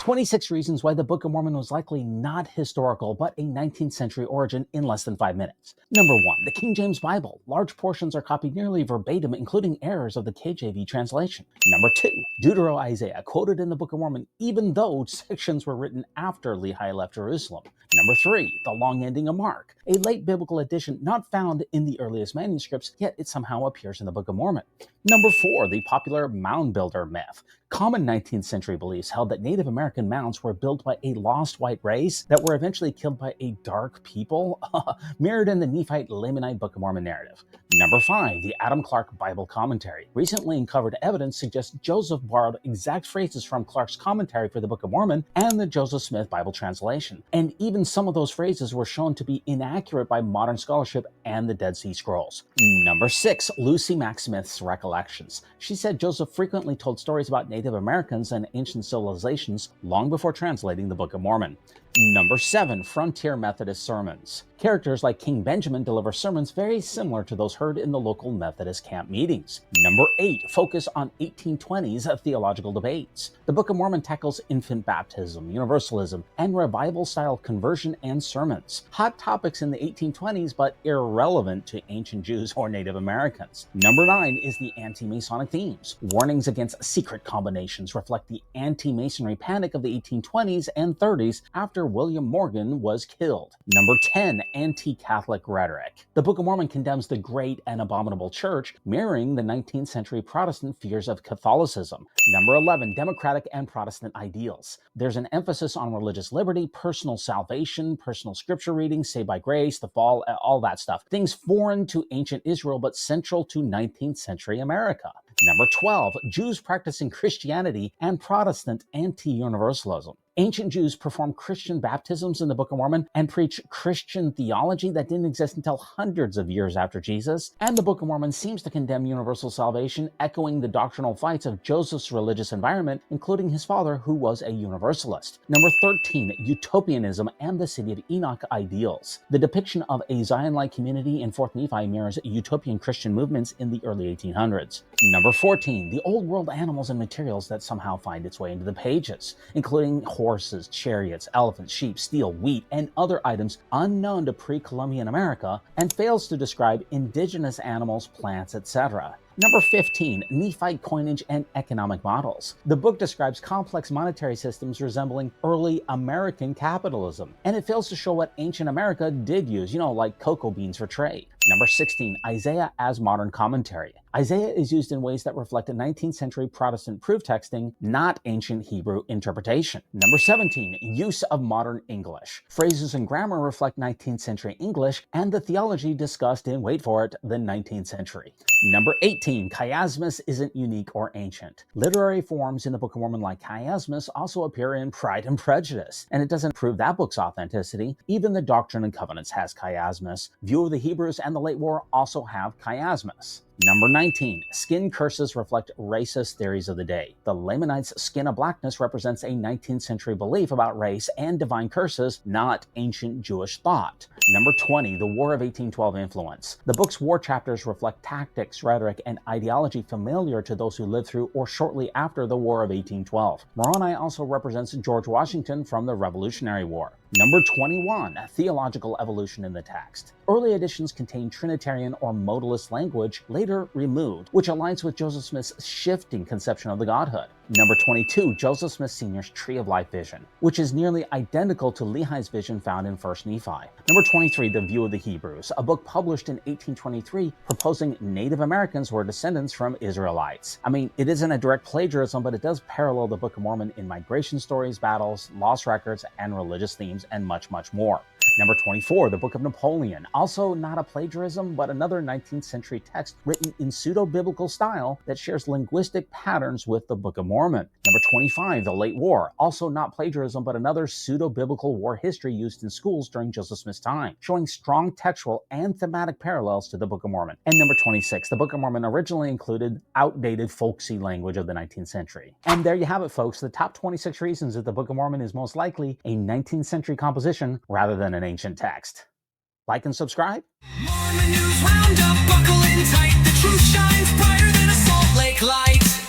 26 reasons why the Book of Mormon was likely not historical, but a 19th century origin in less than 5 minutes. Number 1. The King James Bible. Large portions are copied nearly verbatim, including errors of the KJV translation. Number 2. Deutero-Isaiah, quoted in the Book of Mormon, even though sections were written after Lehi left Jerusalem. Number 3. The long ending of Mark, a late biblical addition not found in the earliest manuscripts, yet it somehow appears in the Book of Mormon. Number 4. The popular Mound Builder myth. Common 19th century beliefs held that Native American mounds were built by a lost white race that were eventually killed by a dark people, mirrored in the Nephite Lamanite Book of Mormon narrative. Number 5. The Clarke Bible commentary. Recently uncovered evidence suggests Joseph borrowed exact phrases from Clarke's commentary for the Book of Mormon and the Joseph Smith Bible translation. And even some of those phrases were shown to be inaccurate by modern scholarship and the Dead Sea Scrolls. Number 6. Lucy Mack Smith's recollections. She said Joseph frequently told stories about Native Americans and ancient civilizations long before translating the Book of Mormon. Number 7. Frontier Methodist sermons. Characters like King Benjamin deliver sermons very similar to those heard in the local Methodist camp meetings. Number 8. Focus on 1820s theological debates. The Book of Mormon tackles infant baptism, universalism, and revival-style conversion and sermons. Hot topics in the 1820s, but irrelevant to ancient Jews or Native Americans. Number 9 is the anti-Masonic themes. Warnings against secret combinations reflect the anti-Masonry panic of the 1820s and 30s after William Morgan was killed. Number 10. Anti-Catholic rhetoric. The Book of Mormon condemns the great and abominable church, mirroring the 19th century Protestant fears of Catholicism. Number 11. Democratic and Protestant ideals. There's an emphasis on religious liberty, personal salvation, personal scripture reading, saved by grace, the fall, all that stuff. Things foreign to ancient Israel, but central to 19th century America. Number 12. Jews practicing Christianity and Protestant anti-universalism. Ancient Jews performed Christian baptisms in the Book of Mormon and preach Christian theology that didn't exist until hundreds of years after Jesus. And the Book of Mormon seems to condemn universal salvation, echoing the doctrinal fights of Joseph's religious environment, including his father, who was a universalist. Number 13. Utopianism and the City of Enoch ideals. The depiction of a Zion-like community in 4th Nephi mirrors utopian Christian movements in the early 1800s. Number 14. The old world animals and materials that somehow find its way into the pages, including horses, chariots, elephants, sheep, steel, wheat, and other items unknown to pre-Columbian America, and fails to describe indigenous animals, plants, etc. Number 15. Nephite coinage and economic models. The book describes complex monetary systems resembling early American capitalism, and it fails to show what ancient America did use, like cocoa beans for trade. Number 16. Isaiah as modern commentary. Isaiah is used in ways that reflect a 19th century Protestant proof texting, not ancient Hebrew interpretation. Number 17. Use of modern English. Phrases and grammar reflect 19th century English and the theology discussed in, wait for it, the 19th century. Number 18. Chiasmus isn't unique or ancient. Literary forms in the Book of Mormon like chiasmus also appear in Pride and Prejudice, and it doesn't prove that book's authenticity. Even the Doctrine and Covenants has chiasmus. View of the Hebrews and the Late War also have chiasmus. Number 19. Skin curses reflect racist theories of the day. The Lamanites' skin of blackness represents a 19th century belief about race and divine curses, not ancient Jewish thought. Number 20. The War of 1812 influence. The book's war chapters reflect tactics, rhetoric, and ideology familiar to those who lived through or shortly after the War of 1812. Moroni also represents George Washington from the Revolutionary War. Number 21. Theological evolution in the text. Early editions contain Trinitarian or modalist language, later removed, which aligns with Joseph Smith's shifting conception of the Godhood. Number 22. Joseph Smith Sr.'s Tree of Life vision, which is nearly identical to Lehi's vision found in 1st Nephi. Number 23. The View of the Hebrews, a book published in 1823 proposing Native Americans were descendants from Israelites. It isn't a direct plagiarism, but it does parallel the Book of Mormon in migration stories, battles, lost records, and religious themes, and much, much more. Number 24, the Book of Napoleon. Also not a plagiarism, but another 19th century text written in pseudo-biblical style that shares linguistic patterns with the Book of Mormon. Number 25, the Late War. Also not plagiarism, but another pseudo-biblical war history used in schools during Joseph Smith's time, showing strong textual and thematic parallels to the Book of Mormon. And number 26, the Book of Mormon originally included outdated folksy language of the 19th century. And there you have it, folks, the top 26 reasons that the Book of Mormon is most likely a 19th century composition rather than an ancient text. Like and subscribe. Mormon news roundup, buckle in tight. The truth shines brighter than a Salt Lake light.